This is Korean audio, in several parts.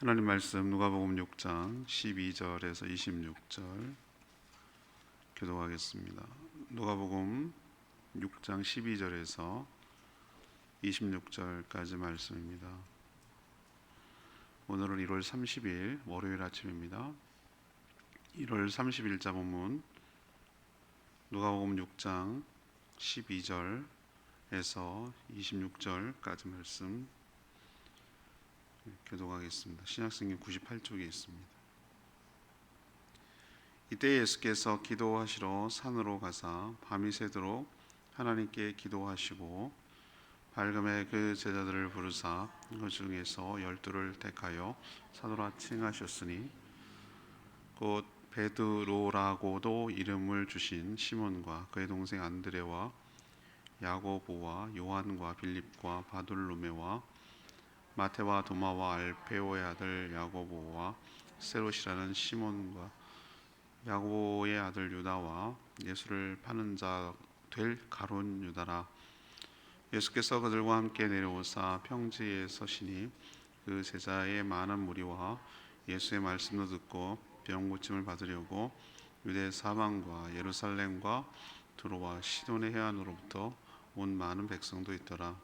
하나님 말씀 누가복음 6장 12절에서 26절 교독하겠습니다. 누가복음 6장 12절에서 26절까지 말씀입니다. 오늘은 1월 30일 월요일 아침입니다. 1월 30일자 본문 누가복음 6장 12절에서 26절까지 말씀 교독하겠습니다. 신약성경 98쪽에 있습니다. 이때 예수께서 기도하시러 산으로 가사 밤이 새도록 하나님께 기도하시고 밝음에 그 제자들을 부르사 그 중에서 12를 택하여 사도라 칭하셨으니 곧 베드로라고도 이름을 주신 시몬과 그의 동생 안드레와 야고보와 요한과 빌립과 바돌로메와 마테와 도마와 알페오의 아들 야고보와 세롯이라는 시몬과 야고보의 아들 유다와 예수를 파는 자 될 가룟 유다라. 예수께서 그들과 함께 내려오사 평지에 서시니 그 제자의 많은 무리와 예수의 말씀도 듣고 병 고침을 받으려고 유대 사방과 예루살렘과 두로와 시돈의 해안으로부터 온 많은 백성도 있더라.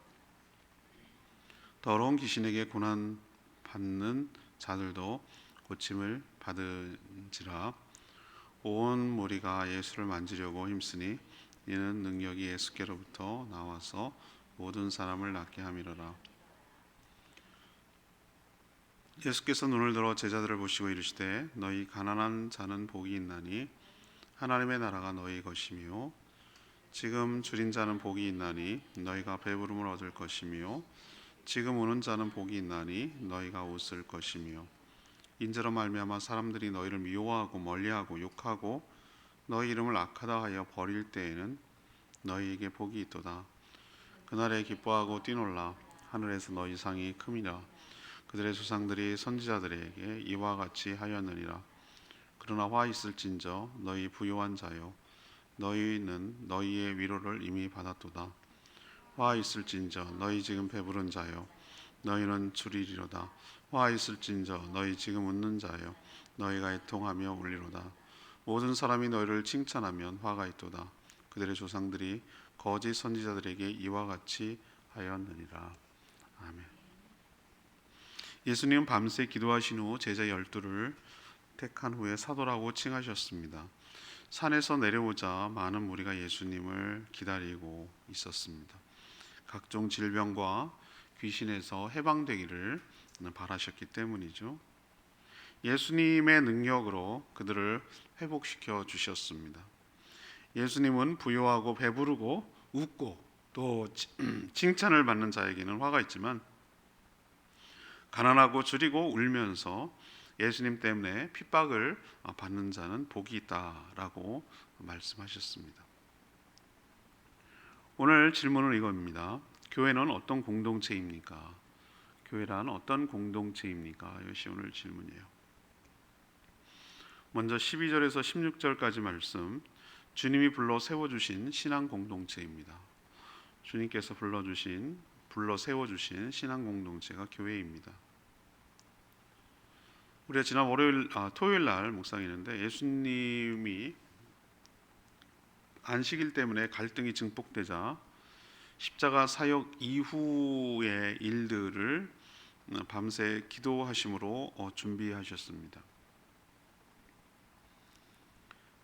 더러운 귀신에게 고난 받는 자들도 고침을 받은지라. 온 무리가 예수를 만지려고 힘쓰니 이는 능력이 예수께로부터 나와서 모든 사람을 낫게 함이로라. 예수께서 눈을 들어 제자들을 보시고 이르시되 너희 가난한 자는 복이 있나니 하나님의 나라가 너희 것이며 지금 줄인 자는 복이 있나니 너희가 배부름을 얻을 것이며 지금 우는 자는 복이 있나니 너희가 웃을 것이며 인자로 말미암아 사람들이 너희를 미워하고 멀리하고 욕하고 너희 이름을 악하다 하여 버릴 때에는 너희에게 복이 있도다. 그날에 기뻐하고 뛰놀라. 하늘에서 너희 상이 큼이라. 그들의 조상들이 선지자들에게 이와 같이 하였느니라. 그러나 화 있을진저 너희 부요한 자여 너희는 너희의 위로를 이미 받았도다. 화 있을진저 너희 지금 배부른 자여 너희는 줄이리로다. 화 있을진저 너희 지금 웃는 자여 너희가 애통하며 울리로다. 모든 사람이 너희를 칭찬하면 화가 있도다. 그들의 조상들이 거짓 선지자들에게 이와 같이 하였느니라. 아멘. 예수님은 밤새 기도하신 후 제자 12를 택한 후에 사도라고 칭하셨습니다. 산에서 내려오자 많은 무리가 예수님을 기다리고 있었습니다. 각종 질병과 귀신에서 해방되기를 바라셨기 때문이죠. 예수님의 능력으로 그들을 회복시켜 주셨습니다. 예수님은 부유하고 배부르고 웃고 또 칭찬을 받는 자에게는 화가 있지만 가난하고 줄이고 울면서 예수님 때문에 핍박을 받는 자는 복이 있다라고 말씀하셨습니다. 오늘 질문은 이겁니다. 교회는 어떤 공동체입니까? 교회란 어떤 공동체입니까? 이것이 오늘 질문이에요. 먼저 12절에서 16절까지 말씀, 주님이 불러 세워주신 신앙 공동체입니다. 주님께서 불러 세워주신 신앙 공동체가 교회입니다. 우리가 지난 토요일 날 묵상했는데 예수님이 안식일 때문에 갈등이 증폭되자 십자가 사역 이후의 일들을 밤새 기도하심으로 준비하셨습니다.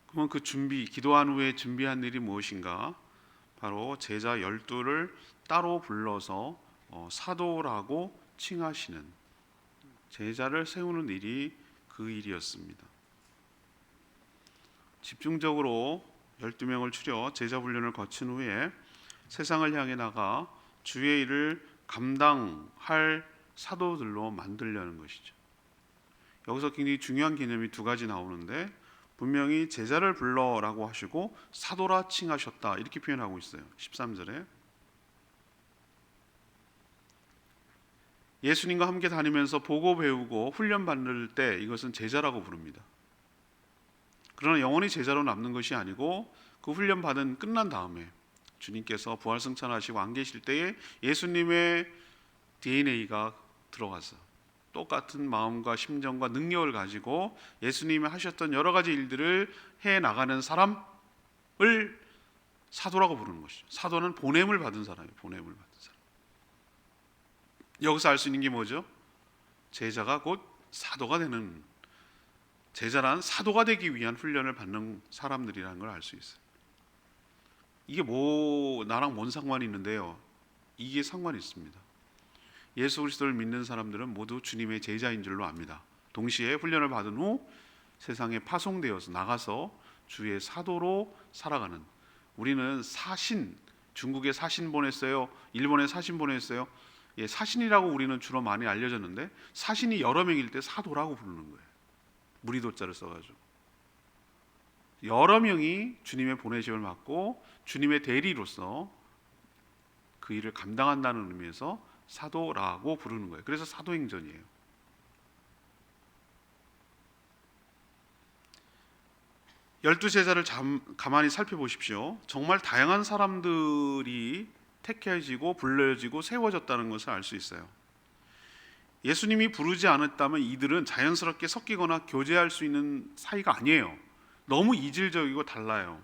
그러면 그 기도한 후에 준비한 일이 무엇인가? 바로 제자 12를 따로 불러서 사도라고 칭하시는 제자를 세우는 일이 그 일이었습니다. 집중적으로 12명을 추려 제자 훈련을 거친 후에 세상을 향해 나가 주의 일을 감당할 사도들로 만들려는 것이죠. 여기서 굉장히 중요한 개념이 두 가지 나오는데 분명히 제자를 불러라고 하시고 사도라 칭하셨다 이렇게 표현하고 있어요. 13절에 예수님과 함께 다니면서 보고 배우고 훈련 받을 때 이것은 제자라고 부릅니다. 그러나 영원히 제자로 남는 것이 아니고 그 훈련 받은 끝난 다음에 주님께서 부활승천하시고 안 계실 때에 예수님의 DNA가 들어가서 똑같은 마음과 심정과 능력을 가지고 예수님이 하셨던 여러 가지 일들을 해 나가는 사람을 사도라고 부르는 것이죠. 사도는 보냄을 받은 사람이에요. 보냄을 받은 사람. 여기서 알 수 있는 게 뭐죠? 제자가 곧 사도가 되는, 제자란 사도가 되기 위한 훈련을 받는 사람들이라는 걸 알 수 있어요. 이게 나랑 뭔 상관이 있는데요? 이게 상관이 있습니다. 예수 그리스도를 믿는 사람들은 모두 주님의 제자인 줄로 압니다. 동시에 훈련을 받은 후 세상에 파송되어서 나가서 주의 사도로 살아가는, 우리는 사신, 중국에 사신 보냈어요, 일본에 사신 보냈어요. 사신이라고 우리는 주로 많이 알려졌는데 사신이 여러 명일 때 사도라고 부르는 거예요. 무리도자를 써가지고 여러 명이 주님의 보내심을 받고 주님의 대리로서 그 일을 감당한다는 의미에서 사도라고 부르는 거예요. 그래서 사도행전이에요. 열두 제자를 가만히 살펴보십시오. 정말 다양한 사람들이 택해지고 불려지고 세워졌다는 것을 알 수 있어요. 예수님이 부르지 않았다면 이들은 자연스럽게 섞이거나 교제할 수 있는 사이가 아니에요. 너무 이질적이고 달라요.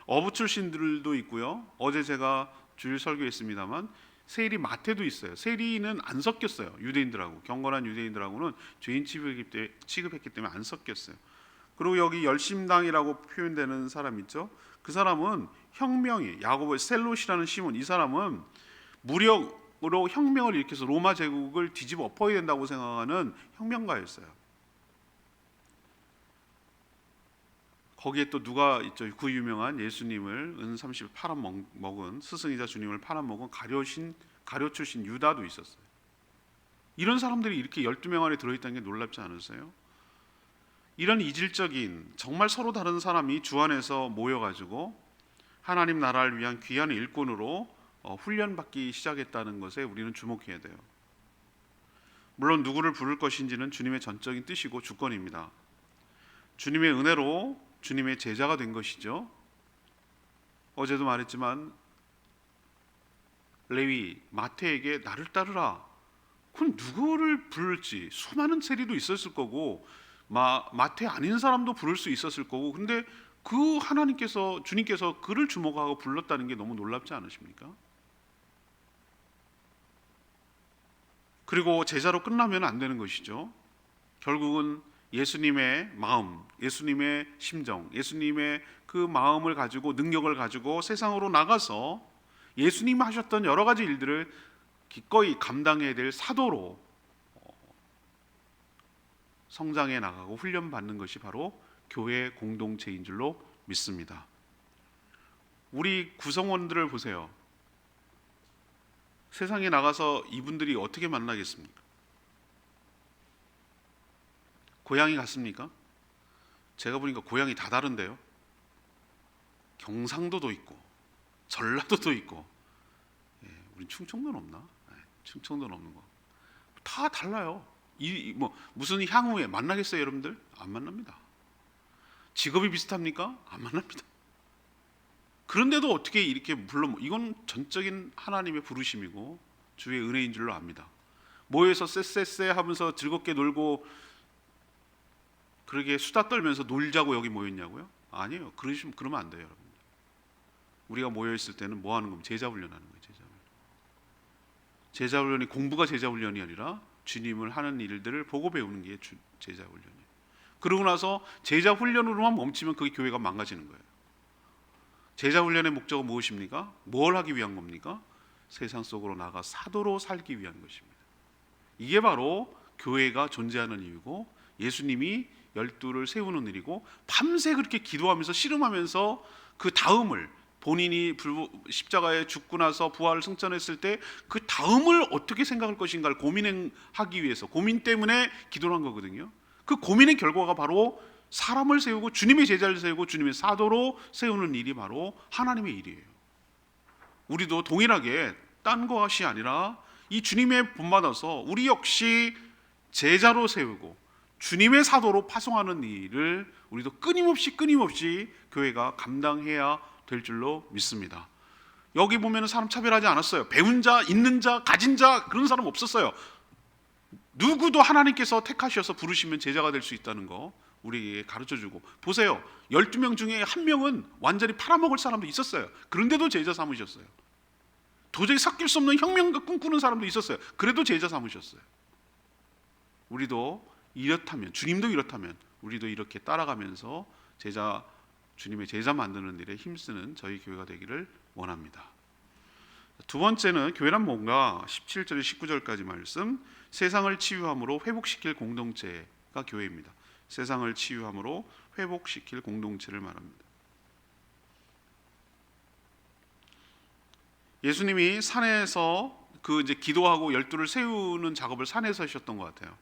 어부 출신들도 있고요. 어제 제가 주일 설교했습니다만 세리 마태도 있어요. 세리는 안 섞였어요. 유대인들하고, 경건한 유대인들하고는 죄인 취급했기 때문에 안 섞였어요. 그리고 여기 열심당이라고 표현되는 사람 있죠. 그 사람은 혁명이, 야고보의 셀롯이라는 시몬, 이 사람은 무력으로 혁명을 일으켜서 로마 제국을 뒤집어 엎어야 된다고 생각하는 혁명가였어요. 거기에 또 누가 있죠? 그 유명한 예수님을 은 30을 팔아먹은, 스승이자 주님을 팔아먹은 가룟 출신 유다도 있었어요. 이런 사람들이 이렇게 12명 안에 들어있다는 게 놀랍지 않으세요? 이런 이질적인, 정말 서로 다른 사람이 주 안에서 모여가지고 하나님 나라를 위한 귀한 일꾼으로 훈련받기 시작했다는 것에 우리는 주목해야 돼요. 물론 누구를 부를 것인지는 주님의 전적인 뜻이고 주권입니다. 주님의 은혜로 주님의 제자가 된 것이죠. 어제도 말했지만 레위, 마태에게 나를 따르라. 그건 누구를 부를지, 수많은 세리도 있었을 거고 마태 아닌 사람도 부를 수 있었을 거고, 근데 그 하나님께서, 주님께서 그를 주목하고 불렀다는 게 너무 놀랍지 않으십니까? 그리고 제자로 끝나면 안 되는 것이죠. 결국은 예수님의 마음, 예수님의 심정, 예수님의 그 마음을 가지고, 능력을 가지고 세상으로 나가서 예수님이 하셨던 여러 가지 일들을 기꺼이 감당해야 될 사도로 성장해 나가고 훈련받는 것이 바로 교회 공동체인 줄로 믿습니다. 우리 구성원들을 보세요. 세상에 나가서 이분들이 어떻게 만나겠습니까? 고향이 같습니까? 제가 보니까 고향이 다 다른데요. 경상도도 있고 전라도도 있고, 우리 충청도는 없나? 충청도는 없는 거. 다 달라요. 무슨 향후에 만나겠어요, 여러분들? 안 만납니다. 직업이 비슷합니까? 안 만납니다. 그런데도 어떻게 이렇게 이건 전적인 하나님의 부르심이고 주의 은혜인 줄로 압니다. 모여서 쎄쎄쎄 하면서 즐겁게 놀고 그러게 수다 떨면서 놀자고 여기 모였냐고요? 아니에요. 그러면 안 돼요, 여러분. 우리가 모여 있을 때는 뭐 하는 겁니까? 제자 훈련하는 거예요. 제자 훈련이 공부가 제자 훈련이 아니라 주님을 하는 일들을 보고 배우는 게 제자 훈련이에요. 그러고 나서 제자 훈련으로만 멈추면 그게 교회가 망가지는 거예요. 제자 훈련의 목적은 무엇입니까? 뭘 하기 위한 겁니까? 세상 속으로 나가 사도로 살기 위한 것입니다. 이게 바로 교회가 존재하는 이유고 예수님이 12를 세우는 일이고, 밤새 그렇게 기도하면서 씨름하면서 그 다음을, 본인이 십자가에 죽고 나서 부활을 승천했을 때 그 다음을 어떻게 생각할 것인가를 고민하기 위해서, 고민 때문에 기도를 한 거거든요. 그 고민의 결과가 바로 사람을 세우고 주님의 제자를 세우고 주님의 사도로 세우는 일이 바로 하나님의 일이에요. 우리도 동일하게 딴 것이 아니라 이 주님의 본받아서 우리 역시 제자로 세우고 주님의 사도로 파송하는 일을 우리도 끊임없이 교회가 감당해야 될 줄로 믿습니다. 여기 보면 사람 차별하지 않았어요. 배운 자, 있는 자, 가진 자, 그런 사람 없었어요. 누구도 하나님께서 택하셔서 부르시면 제자가 될 수 있다는 거 우리에게 가르쳐주고, 보세요, 12명 중에 한 명은 완전히 팔아먹을 사람도 있었어요. 그런데도 제자 삼으셨어요. 도저히 섞일 수 없는 혁명가 꿈꾸는 사람도 있었어요. 그래도 제자 삼으셨어요. 우리도 이렇다면, 주님도 이렇다면 우리도 이렇게 따라가면서 주님의 제자 만드는 일에 힘쓰는 저희 교회가 되기를 원합니다. 두 번째는 교회란 뭔가, 17절 19절까지 말씀, 세상을 치유함으로 회복시킬 공동체가 교회입니다. 세상을 치유함으로 회복시킬 공동체를 말합니다. 예수님이 산에서 이제 기도하고 12를 세우는 작업을 산에서 하셨던 것 같아요.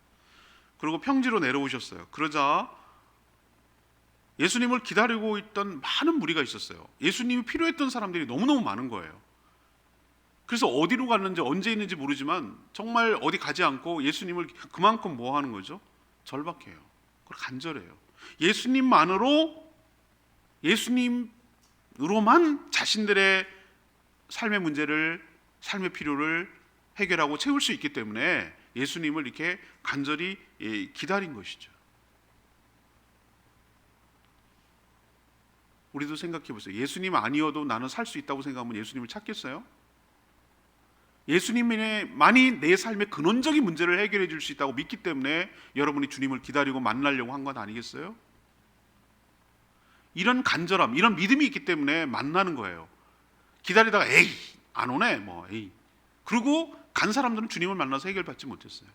그리고 평지로 내려오셨어요. 그러자 예수님을 기다리고 있던 많은 무리가 있었어요. 예수님이 필요했던 사람들이 너무너무 많은 거예요. 그래서 어디로 갔는지 언제 있는지 모르지만 정말 어디 가지 않고 예수님을 그만큼 뭐 하는 거죠? 절박해요. 그리고 간절해요. 예수님으로만 자신들의 삶의 문제를, 삶의 필요를 해결하고 채울 수 있기 때문에 예수님을 이렇게 간절히 기다린 것이죠. 우리도 생각해 보세요. 예수님 아니어도 나는 살 수 있다고 생각하면 예수님을 찾겠어요? 예수님만이 내 삶의 근원적인 문제를 해결해 줄 수 있다고 믿기 때문에 여러분이 주님을 기다리고 만나려고 한 건 아니겠어요? 이런 간절함, 이런 믿음이 있기 때문에 만나는 거예요. 기다리다가 에이 안 오네 뭐 에이, 그리고 간 사람들은 주님을 만나서 해결받지 못했어요.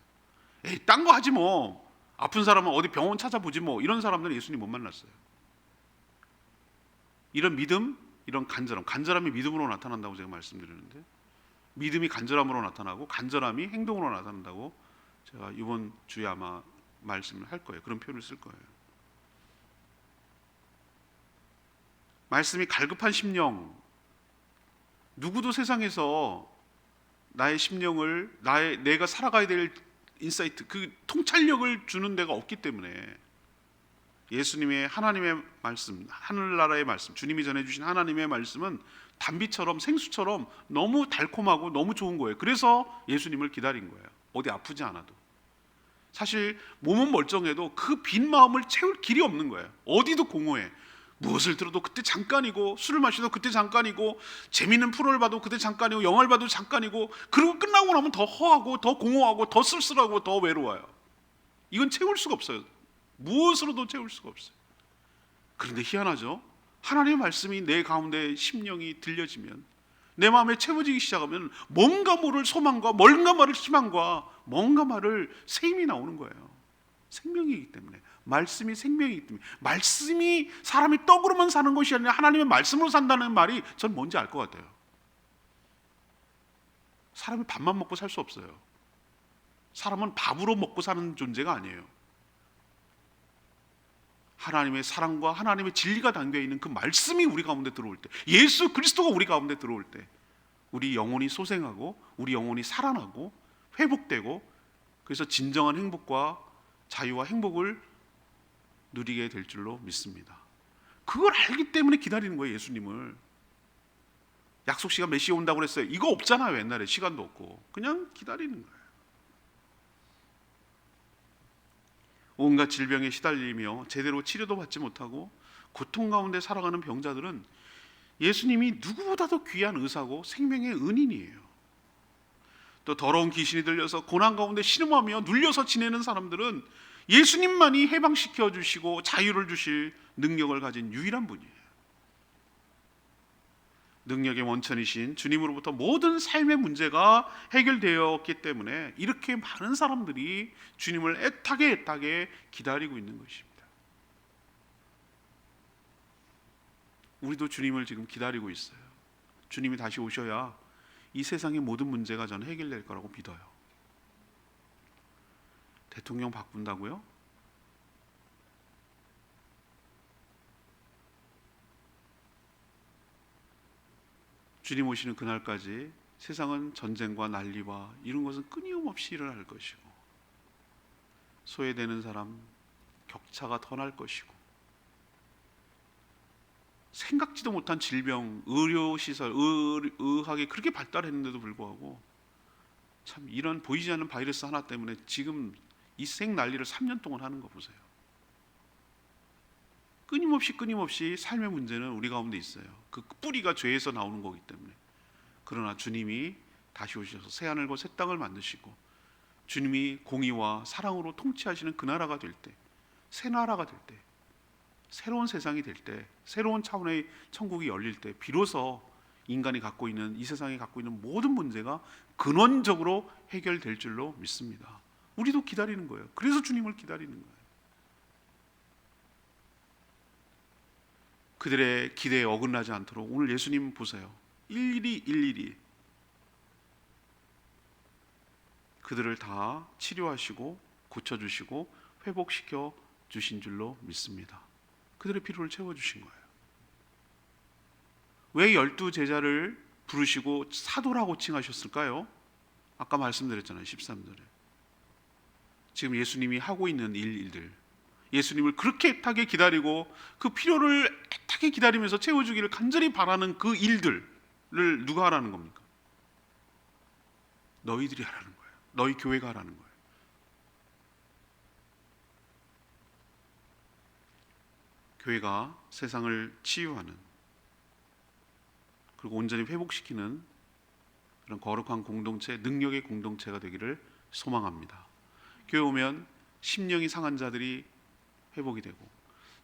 에이 딴 거 하지 뭐, 아픈 사람은 어디 병원 찾아보지 뭐, 이런 사람들은 예수님 못 만났어요. 이런 믿음, 이런 간절함이 믿음으로 나타난다고 제가 말씀드리는데, 믿음이 간절함으로 나타나고 간절함이 행동으로 나타난다고 제가 이번 주에 아마 말씀을 할 거예요. 그런 표현을 쓸 거예요. 말씀이 갈급한 심령, 누구도 세상에서 나의 심령을, 내가 살아가야 될 인사이트, 그 통찰력을 주는 데가 없기 때문에 예수님의, 하나님의 말씀, 하늘나라의 말씀, 주님이 전해주신 하나님의 말씀은 단비처럼 생수처럼 너무 달콤하고 너무 좋은 거예요. 그래서 예수님을 기다린 거예요. 어디 아프지 않아도. 사실 몸은 멀쩡해도 그 빈 마음을 채울 길이 없는 거예요. 어디도 공허해. 무엇을 들어도 그때 잠깐이고, 술을 마셔도 그때 잠깐이고, 재미있는 프로를 봐도 그때 잠깐이고, 영화를 봐도 잠깐이고, 그리고 끝나고 나면 더 허하고 더 공허하고 더 쓸쓸하고 더 외로워요. 이건 채울 수가 없어요. 무엇으로도 채울 수가 없어요. 그런데 희한하죠? 하나님의 말씀이 내 가운데 심령이 들려지면, 내 마음에 채워지기 시작하면 뭔가 모를 소망과 뭔가 모를 희망과 뭔가 모를 새 힘이 나오는 거예요. 생명이기 때문에, 말씀이 생명이기 때문에. 말씀이, 사람이 떡으로만 사는 것이 아니라 하나님의 말씀으로 산다는 말이 전 뭔지 알 것 같아요. 사람이 밥만 먹고 살 수 없어요. 사람은 밥으로 먹고 사는 존재가 아니에요. 하나님의 사랑과 하나님의 진리가 담겨있는 그 말씀이 우리 가운데 들어올 때, 예수 그리스도가 우리 가운데 들어올 때, 우리 영혼이 소생하고 우리 영혼이 살아나고 회복되고, 그래서 진정한 행복과 자유와 행복을 누리게 될 줄로 믿습니다. 그걸 알기 때문에 기다리는 거예요. 예수님을. 약속 시간 몇 시에 온다고 그랬어요? 이거 없잖아요. 옛날에 시간도 없고. 그냥 기다리는 거예요. 온갖 질병에 시달리며 제대로 치료도 받지 못하고 고통 가운데 살아가는 병자들은 예수님이 누구보다도 귀한 의사고 생명의 은인이에요. 또 더러운 귀신이 들려서 고난 가운데 신음하며 눌려서 지내는 사람들은 예수님만이 해방시켜 주시고 자유를 주실 능력을 가진 유일한 분이에요. 능력의 원천이신 주님으로부터 모든 삶의 문제가 해결되었기 때문에 이렇게 많은 사람들이 주님을 애타게 기다리고 있는 것입니다. 우리도 주님을 지금 기다리고 있어요. 주님이 다시 오셔야 이 세상의 모든 문제가 저는 해결될 거라고 믿어요. 대통령 바꾼다고요? 주님 오시는 그날까지 세상은 전쟁과 난리와 이런 것은 끊임없이 일어날 것이고, 소외되는 사람, 격차가 더 날 것이고, 생각지도 못한 질병, 의료시설, 의학이 그렇게 발달했는데도 불구하고 참 이런 보이지 않는 바이러스 하나 때문에 지금 이 생 난리를 3년 동안 하는 거 보세요. 끊임없이 삶의 문제는 우리 가운데 있어요. 그 뿌리가 죄에서 나오는 거기 때문에. 그러나 주님이 다시 오셔서 새하늘과 새 땅을 만드시고 주님이 공의와 사랑으로 통치하시는 그 나라가 될 때, 새 나라가 될 때, 새로운 세상이 될 때, 새로운 차원의 천국이 열릴 때 비로소 인간이 갖고 있는, 이 세상이 갖고 있는 모든 문제가 근원적으로 해결될 줄로 믿습니다. 우리도 기다리는 거예요. 그래서 주님을 기다리는 거예요. 그들의 기대에 어긋나지 않도록 오늘 예수님 보세요. 일일이 그들을 다 치료하시고 고쳐주시고 회복시켜 주신 줄로 믿습니다. 그들의 필요를 채워주신 거예요. 왜 12 제자를 부르시고 사도라고 칭하셨을까요? 아까 말씀드렸잖아요. 13절에 지금 예수님이 하고 있는 일들, 예수님을 그렇게 애타게 기다리고 그 필요를 애타게 기다리면서 채워주기를 간절히 바라는 그 일들을 누가 하라는 겁니까? 너희들이 하라는 거예요. 너희 교회가 하라는 거예요. 교회가 세상을 치유하는, 그리고 온전히 회복시키는 그런 거룩한 공동체, 능력의 공동체가 되기를 소망합니다. 교회 오면 심령이 상한 자들이 회복이 되고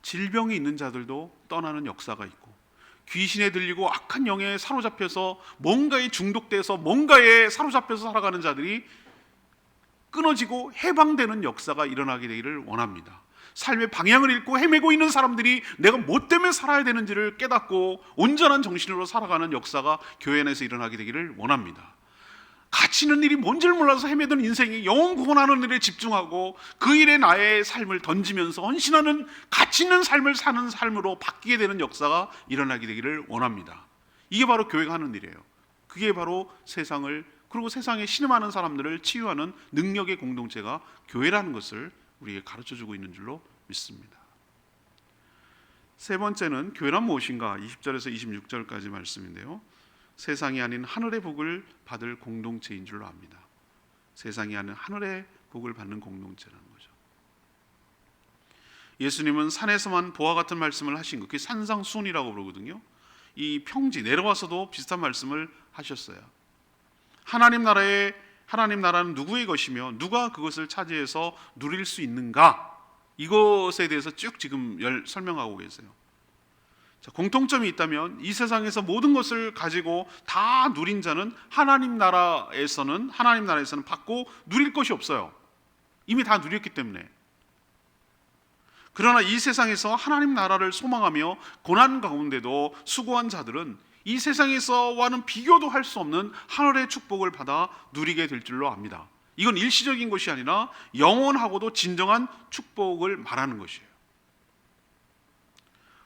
질병이 있는 자들도 떠나는 역사가 있고 귀신에 들리고 악한 영에 사로잡혀서 뭔가에 중독돼서 뭔가에 사로잡혀서 살아가는 자들이 끊어지고 해방되는 역사가 일어나게 되기를 원합니다. 삶의 방향을 잃고 헤매고 있는 사람들이 내가 뭐 때문에 살아야 되는지를 깨닫고 온전한 정신으로 살아가는 역사가 교회 안에서 일어나게 되기를 원합니다. 가치 있는 일이 뭔지를 몰라서 헤매던 인생이 영혼 구원하는 일에 집중하고 그 일에 나의 삶을 던지면서 헌신하는 가치 있는 삶을 사는 삶으로 바뀌게 되는 역사가 일어나게 되기를 원합니다. 이게 바로 교회가 하는 일이에요. 그게 바로 세상을, 그리고 세상에 신음하는 사람들을 치유하는 능력의 공동체가 교회라는 것을 우리에게 가르쳐주고 있는 줄로 믿습니다. 세 번째는 교회란 무엇인가? 20절에서 26절까지 말씀인데요, 세상이 아닌 하늘의 복을 받을 공동체인 줄로 압니다. 세상이 아닌 하늘의 복을 받는 공동체라는 거죠. 예수님은 산에서만 보와 같은 말씀을 하신 것, 그게 산상수훈이라고 부르거든요. 이 평지 내려와서도 비슷한 말씀을 하셨어요. 하나님 나라는 누구의 것이며 누가 그것을 차지해서 누릴 수 있는가? 이것에 대해서 쭉 지금 설명하고 계세요. 자, 공통점이 있다면 이 세상에서 모든 것을 가지고 다 누린 자는 하나님 나라에서는 받고 누릴 것이 없어요. 이미 다 누렸기 때문에. 그러나 이 세상에서 하나님 나라를 소망하며 고난 가운데도 수고한 자들은 이 세상에서와는 비교도 할 수 없는 하늘의 축복을 받아 누리게 될 줄로 압니다. 이건 일시적인 것이 아니라 영원하고도 진정한 축복을 말하는 것이에요.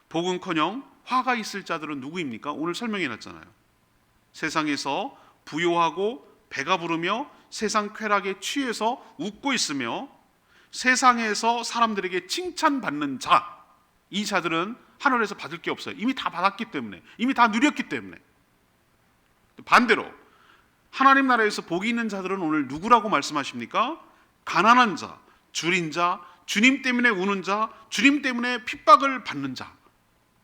복은커녕 화가 있을 자들은 누구입니까? 오늘 설명해 놨잖아요. 세상에서 부요하고 배가 부르며 세상 쾌락에 취해서 웃고 있으며 세상에서 사람들에게 칭찬받는 자, 이 자들은 하늘에서 받을 게 없어요. 이미 다 받았기 때문에, 이미 다 누렸기 때문에. 반대로 하나님 나라에서 복이 있는 자들은 오늘 누구라고 말씀하십니까? 가난한 자, 줄인 자, 주님 때문에 우는 자, 주님 때문에 핍박을 받는 자,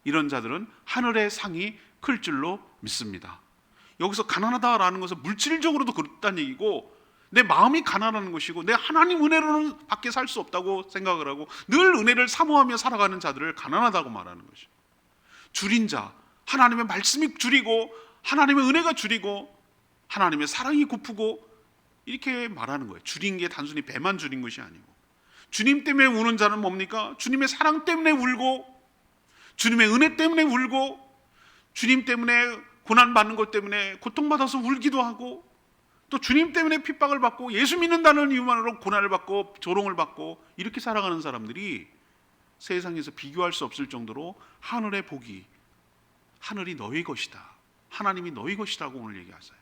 이런 자들은 하늘의 상이 클 줄로 믿습니다. 여기서 가난하다라는 것은 물질적으로도 그렇다는 얘기고, 내 마음이 가난한 것이고 내 하나님 은혜로는 밖에 살 수 없다고 생각을 하고 늘 은혜를 사모하며 살아가는 자들을 가난하다고 말하는 것이죠. 줄인 자, 하나님의 말씀이 줄이고 하나님의 은혜가 줄이고 하나님의 사랑이 고프고 이렇게 말하는 거예요. 줄인 게 단순히 배만 줄인 것이 아니고, 주님 때문에 우는 자는 뭡니까? 주님의 사랑 때문에 울고 주님의 은혜 때문에 울고 주님 때문에 고난받는 것 때문에 고통받아서 울기도 하고 또 주님 때문에 핍박을 받고 예수 믿는다는 이유만으로 고난을 받고 조롱을 받고 이렇게 살아가는 사람들이 세상에서 비교할 수 없을 정도로 하늘의 복이, 하늘이 너희 것이다, 하나님이 너희 것이라고 오늘 얘기하세요.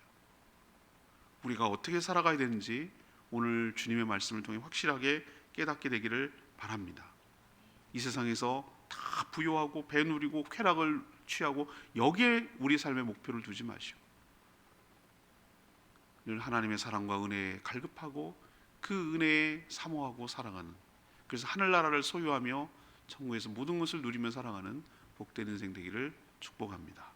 우리가 어떻게 살아가야 되는지 오늘 주님의 말씀을 통해 확실하게 깨닫게 되기를 바랍니다. 이 세상에서 다 부요하고 배 누리고 쾌락을 취하고 여기에 우리 삶의 목표를 두지 마시고 늘 하나님의 사랑과 은혜에 갈급하고 그 은혜에 사모하고 살아가는, 그래서 하늘나라를 소유하며 천국에서 모든 것을 누리며 살아가는 복된 인생 되기를 축복합니다.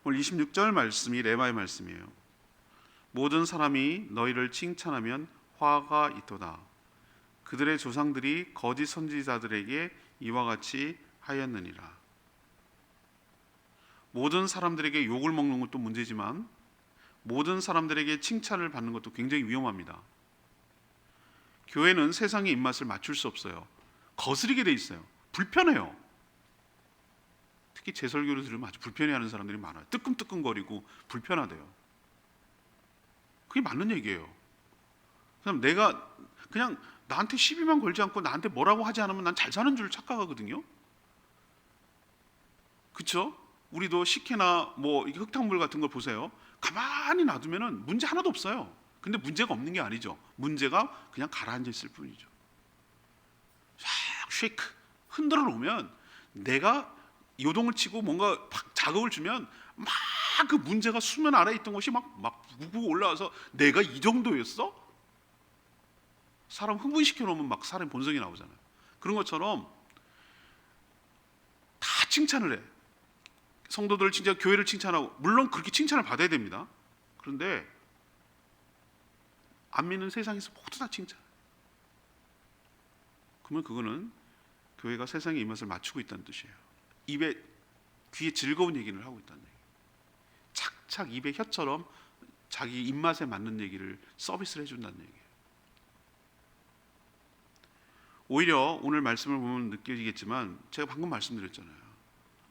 오늘 26절 말씀이 레마의 말씀이에요. 모든 사람이 너희를 칭찬하면 화가 있도다. 그들의 조상들이 거짓 선지자들에게 이와 같이 하였느니라. 모든 사람들에게 욕을 먹는 것도 문제지만 모든 사람들에게 칭찬을 받는 것도 굉장히 위험합니다. 교회는 세상의 입맛을 맞출 수 없어요. 거스르게 돼 있어요. 불편해요. 특히 제 설교를 들으면 아주 불편해하는 사람들이 많아요. 뜨끔뜨끔거리고 불편하대요. 그게 맞는 얘기예요. 그럼 내가 그냥 나한테 시비만 걸지 않고 나한테 뭐라고 하지 않으면 난 잘 사는 줄 착각하거든요. 그렇죠? 우리도 식혜나 뭐 흙탕물 같은 걸 보세요. 가만히 놔두면은 문제 하나도 없어요. 근데 문제가 없는 게 아니죠. 문제가 그냥 가라앉아 있을 뿐이죠. 샥 쉐이크 흔들어 놓으면, 내가 요동을 치고 뭔가 자극을 주면 막 그 문제가 수면 아래에 있던 것이 막 우고 올라와서 내가 이 정도였어? 사람 흥분시켜 놓으면 막 사람의 본성이 나오잖아요. 그런 것처럼 다 칭찬을 해. 성도들을 칭찬, 교회를 칭찬하고, 물론 그렇게 칭찬을 받아야 됩니다. 그런데 안 믿는 세상에서 모두 다 칭찬. 그러면 그거는 교회가 세상의 입맛을 맞추고 있다는 뜻이에요. 귀에 즐거운 얘기를 하고 있다는 얘기예요. 착착 입에 혀처럼 자기 입맛에 맞는 얘기를 서비스를 해준다는 얘기예요. 오히려 오늘 말씀을 보면 느껴지겠지만 제가 방금 말씀드렸잖아요.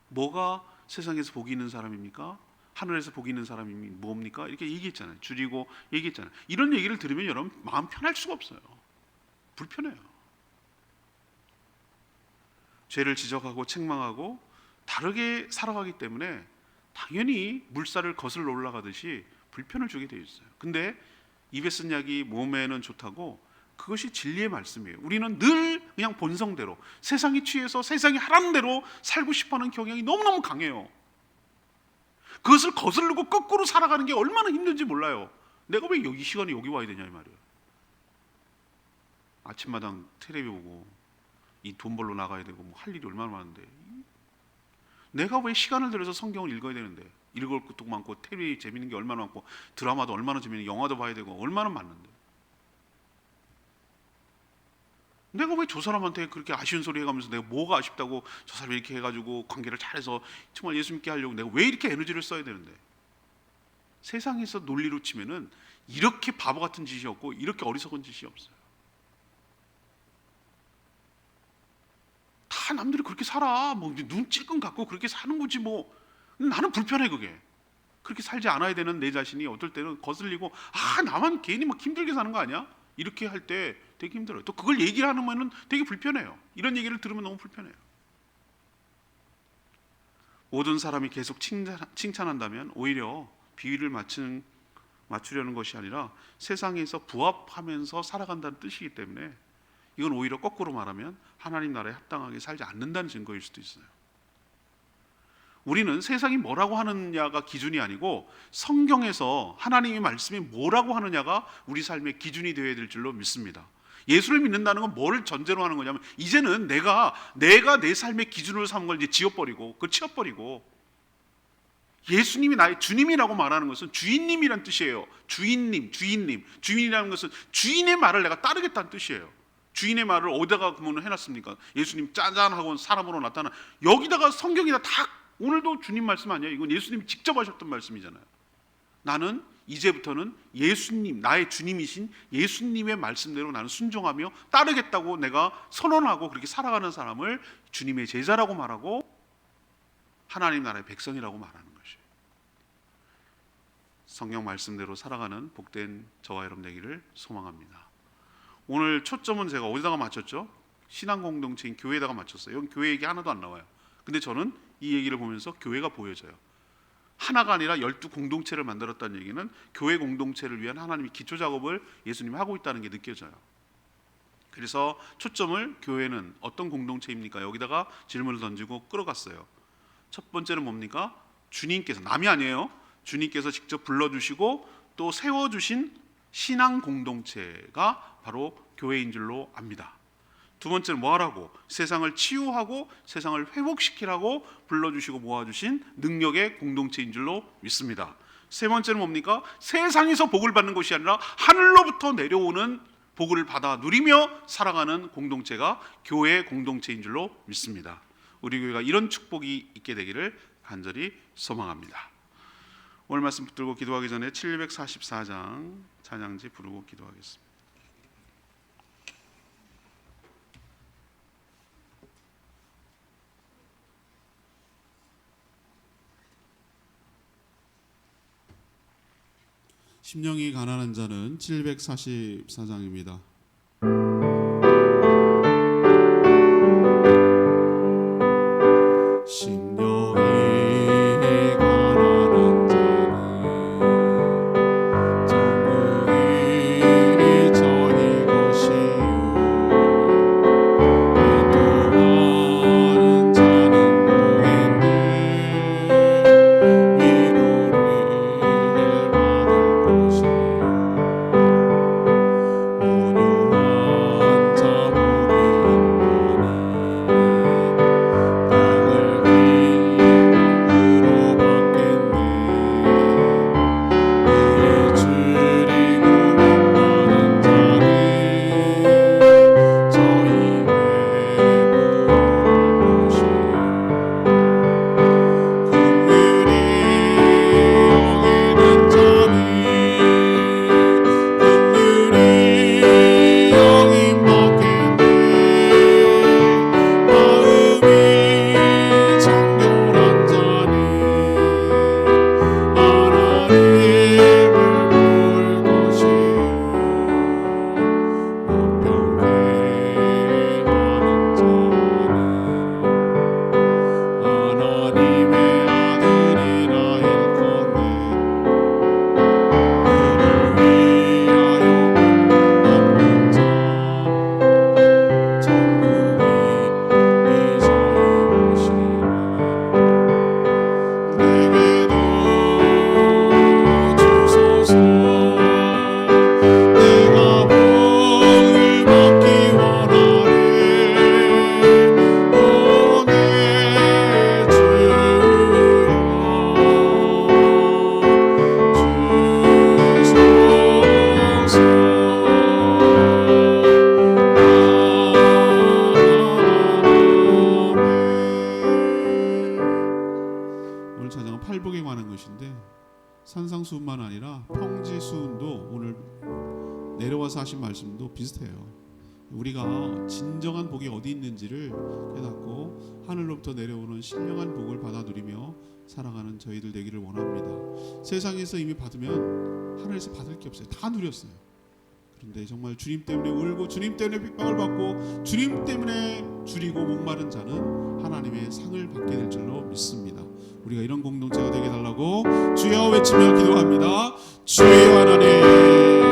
뭐가 세상에서 복이 있는 사람입니까? 하늘에서 복이 있는 사람이 뭡니까? 이렇게 얘기했잖아요. 줄이고 얘기했잖아요. 이런 얘기를 들으면 여러분 마음 편할 수가 없어요. 불편해요. 죄를 지적하고 책망하고 다르게 살아가기 때문에 당연히 물살을 거슬러 올라가듯이 불편을 주게 되어 있어요. 근데 입에 쓴 약이 몸에는 좋다고, 그것이 진리의 말씀이에요. 우리는 늘 그냥 본성대로, 세상이 취해서 세상이 하라는 대로 살고 싶어하는 경향이 너무너무 강해요. 그것을 거스르고 거꾸로 살아가는 게 얼마나 힘든지 몰라요. 내가 왜 여기 시간에 여기 와야 되냐 이 말이에요. 아침마당 텔레비 보고 이 돈 벌러 나가야 되고 뭐 할 일이 얼마나 많은데, 내가 왜 시간을 들여서 성경을 읽어야 되는데, 읽을 것도 많고 텔레비 재밌는 게 얼마나 많고 드라마도 얼마나 재밌는, 영화도 봐야 되고 얼마나 많은데, 내가 왜 저 사람한테 그렇게 아쉬운 소리 해가면서 내가 뭐가 아쉽다고 저 사람이 이렇게 해가지고 관계를 잘해서 정말 예수 믿게 하려고 내가 왜 이렇게 에너지를 써야 되는데. 세상에서 논리로 치면은 이렇게 바보 같은 짓이 없고 이렇게 어리석은 짓이 없어요. 다 남들이 그렇게 살아. 뭐 눈 찔끔 갖고 그렇게 사는 거지 뭐. 나는 불편해 그게. 그렇게 살지 않아야 되는 내 자신이 어떨 때는 거슬리고, 나만 괜히 막 힘들게 사는 거 아니야? 이렇게 할 때 되게 힘들어요. 또 그걸 얘기를 하면은 되게 불편해요. 이런 얘기를 들으면 너무 불편해요. 모든 사람이 계속 칭찬한다면 오히려 비위를 맞추려는 것이 아니라 세상에서 부합하면서 살아간다는 뜻이기 때문에, 이건 오히려 거꾸로 말하면 하나님 나라에 합당하게 살지 않는다는 증거일 수도 있어요. 우리는 세상이 뭐라고 하느냐가 기준이 아니고 성경에서 하나님의 말씀이 뭐라고 하느냐가 우리 삶의 기준이 되어야 될 줄로 믿습니다. 예수를 믿는다는 건 뭐를 전제로 하는 거냐면, 이제는 내가 내 삶의 기준으로 삼은 걸 이제 지워버리고, 그걸 치워버리고, 예수님이 나의 주님이라고 말하는 것은 주인님이란 뜻이에요. 주인이라는 것은 주인의 말을 내가 따르겠다는 뜻이에요. 주인의 말을 어디다가 그러면 해놨습니까? 예수님 짜잔 하고 사람으로 나타나, 여기다가 성경에다 다, 오늘도 주님 말씀 아니에요? 이건 예수님이 직접 하셨던 말씀이잖아요. 나는 이제부터는 예수님, 나의 주님이신 예수님의 말씀대로 나는 순종하며 따르겠다고 내가 선언하고 그렇게 살아가는 사람을 주님의 제자라고 말하고 하나님 나라의 백성이라고 말하는 것이에요. 성경 말씀대로 살아가는 복된 저와 여러분 되기를 소망합니다. 오늘 초점은 제가 어디다가 맞췄죠? 신앙 공동체인 교회에다가 맞췄어요. 여기 교회 얘기 하나도 안 나와요. 근데 저는 이 얘기를 보면서 교회가 보여져요. 하나가 아니라 12 공동체를 만들었다는 얘기는 교회 공동체를 위한 하나님의 기초 작업을 예수님이 하고 있다는 게 느껴져요. 그래서 초점을 교회는 어떤 공동체입니까? 여기다가 질문을 던지고 끌어갔어요. 첫 번째는 뭡니까? 주님께서, 남이 아니에요. 주님께서 직접 불러주시고 또 세워주신 신앙 공동체가 바로 교회인 줄로 압니다. 두 번째는 뭐하라고? 세상을 치유하고 세상을 회복시키라고 불러주시고 모아주신 능력의 공동체인 줄로 믿습니다. 세 번째는 뭡니까? 세상에서 복을 받는 것이 아니라 하늘로부터 내려오는 복을 받아 누리며 살아가는 공동체가 교회의 공동체인 줄로 믿습니다. 우리 교회가 이런 축복이 있게 되기를 간절히 소망합니다. 오늘 말씀 붙들고 기도하기 전에 744장 찬양지 부르고 기도하겠습니다. 심령이 가난한 자는 744장입니다. 산상수훈만 아니라 평지수훈도 오늘 내려와서 하신 말씀도 비슷해요. 우리가 진정한 복이 어디 있는지를 깨닫고 하늘로부터 내려오는 신령한 복을 받아 누리며 살아가는 저희들 되기를 원합니다. 세상에서 이미 받으면 하늘에서 받을 게 없어요. 다 누렸어요. 그런데 정말 주님 때문에 울고 주님 때문에 핍박을 받고 주님 때문에 줄이고 목마른 자는 하나님의 상을 받게 될 줄로 믿습니다. 우리가 이런 공동체가 되게 달라고 주여 외치며 기도합니다. 주여 하나님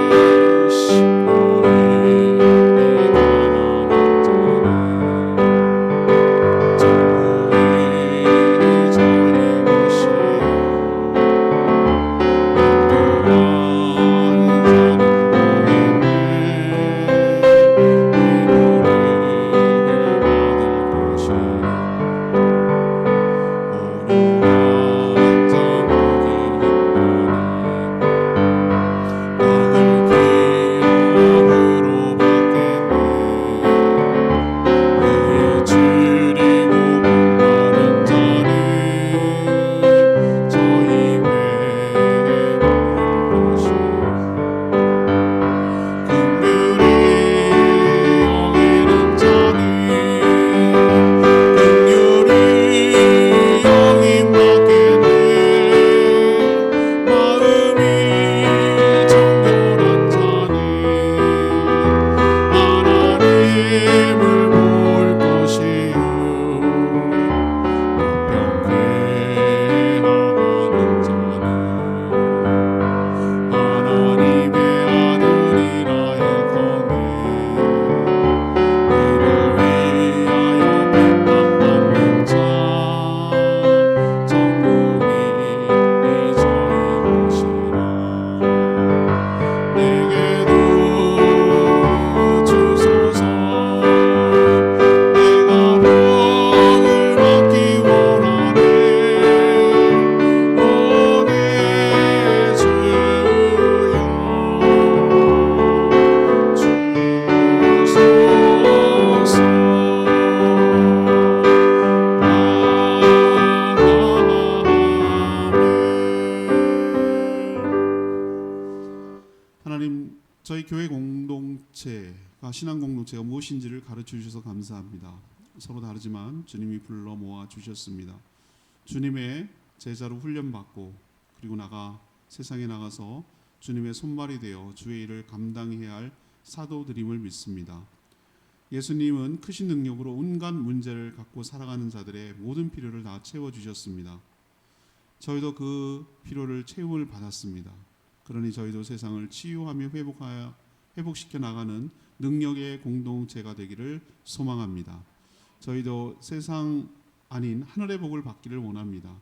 저희 교회 공동체가 신앙 공동체가 무엇인지를 가르쳐 주셔서 감사합니다. 서로 다르지만 주님이 불러 모아 주셨습니다. 주님의 제자로 훈련받고 그리고 세상에 나가서 주님의 손발이 되어 주의 일을 감당해야 할 사도들임을 믿습니다. 예수님은 크신 능력으로 온갖 문제를 갖고 살아가는 자들의 모든 필요를 다 채워주셨습니다. 저희도 그 필요를 채움을 받았습니다. 그러니 저희도 세상을 치유하며 회복시켜 나가는 능력의 공동체가 되기를 소망합니다. 저희도 세상 아닌 하늘의 복을 받기를 원합니다.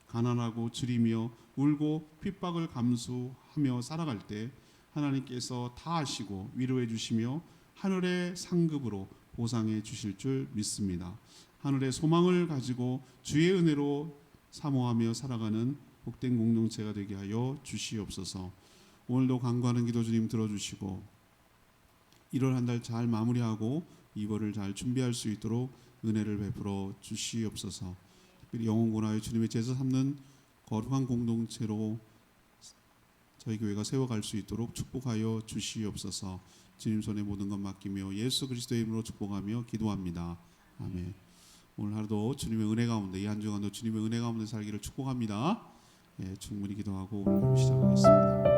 가난하고 줄이며 울고 핍박을 감수하며 살아갈 때 하나님께서 다 아시고 위로해 주시며 하늘의 상급으로 보상해 주실 줄 믿습니다. 하늘의 소망을 가지고 주의 은혜로 사모하며 살아가는 복된 공동체가 되게 하여 주시옵소서. 오늘도 간구하는 기도 주님 들어주시고 1월 한 달 잘 마무리하고 2월을 잘 준비할 수 있도록 은혜를 베풀어 주시옵소서. 특별히 영혼군하여 주님의 제사 삼는 거룩한 공동체로 저희 교회가 세워갈 수 있도록 축복하여 주시옵소서. 주님 손에 모든 것 맡기며 예수 그리스도의 이름으로 축복하며 기도합니다. 아멘. 오늘 하루도 주님의 은혜 가운데 이 한 주간도 주님의 은혜 가운데 살기를 축복합니다. 예, 충분히 기도하고 오늘 시작하겠습니다.